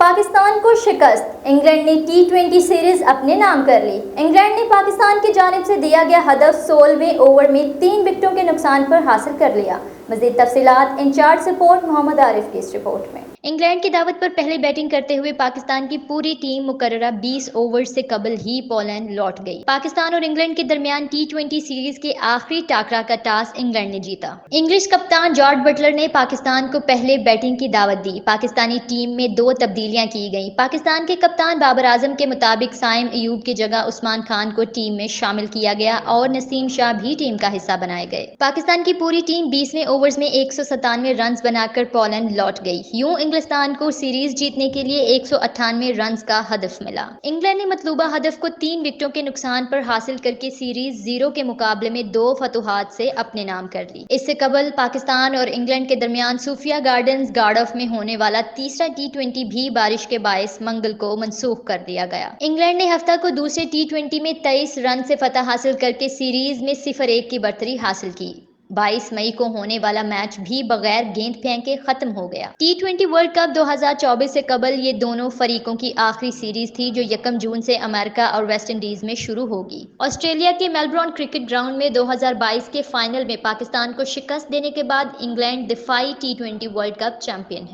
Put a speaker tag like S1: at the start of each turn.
S1: पाकिस्तान को शिकस्त। इंग्लैंड ने टी20 सीरीज अपने नाम कर ली। इंग्लैंड ने पाकिस्तान की जानिब से दिया गया हदफ 16वें ओवर में 3 विकेटों के नुकसान पर हासिल कर लिया। मज़ीद तफसीलात इंचार्ज रिपोर्ट मोहम्मद आरिफ की इस रिपोर्ट में।
S2: इंग्लैंड की दावत पर पहले बैटिंग करते हुए पाकिस्तान की पूरी टीम मुकर्ररा 20 ओवर से कबल ही पोलैंड लौट गई। पाकिस्तान और इंग्लैंड के दरमियान टी20 सीरीज के आखिरी टाकरा का टास इंग्लैंड ने जीता। इंग्लिश कप्तान जॉर्ज बटलर ने पाकिस्तान को पहले बैटिंग की दावत दी। पाकिस्तानी टीम में 2 तब्दीलियां की गईं। पाकिस्तान के कप्तान बाबर आजम के मुताबिक साइम अयूब की जगह उस्मान खान को टीम में शामिल किया गया और नसीम शाह भी टीम का हिस्सा बनाए गए। पाकिस्तान की पूरी टीम 20वें ओवर्स में 197 रन बनाकर पोलैंड लौट गई। यूं इंग्लिस्तान को सीरीज जीतने के लिए 198 रन का हदफ मिला। इंग्लैंड ने मतलूबा हदफ को 3 विकेटों के नुकसान पर हासिल करके सीरीज 0 के मुकाबले में 2 फतुहात से अपने नाम कर ली। इससे कबल पाकिस्तान और इंग्लैंड के दरमियान सूफिया गार्डन्स गार्डफ में होने वाला तीसरा टी20 भी बारिश के बायस मंगल को मनसूख कर दिया गया। इंग्लैंड ने हफ्ता को दूसरे टी20 में 23 रन से फतह हासिल करके सीरीज में 0-1 की बढ़तरी हासिल की। 22 मई को होने वाला मैच भी बगैर गेंद फेंके खत्म हो गया। टी20 वर्ल्ड कप 2024 से कबल ये दोनों फरीकों की आखिरी सीरीज थी, जो 1 जून से अमेरिका और वेस्ट इंडीज में शुरू होगी। ऑस्ट्रेलिया के मेलबोर्न क्रिकेट ग्राउंड में 2022 के फाइनल में पाकिस्तान को शिकस्त देने के बाद इंग्लैंड दिफाई टी20 वर्ल्ड कप चैंपियन है।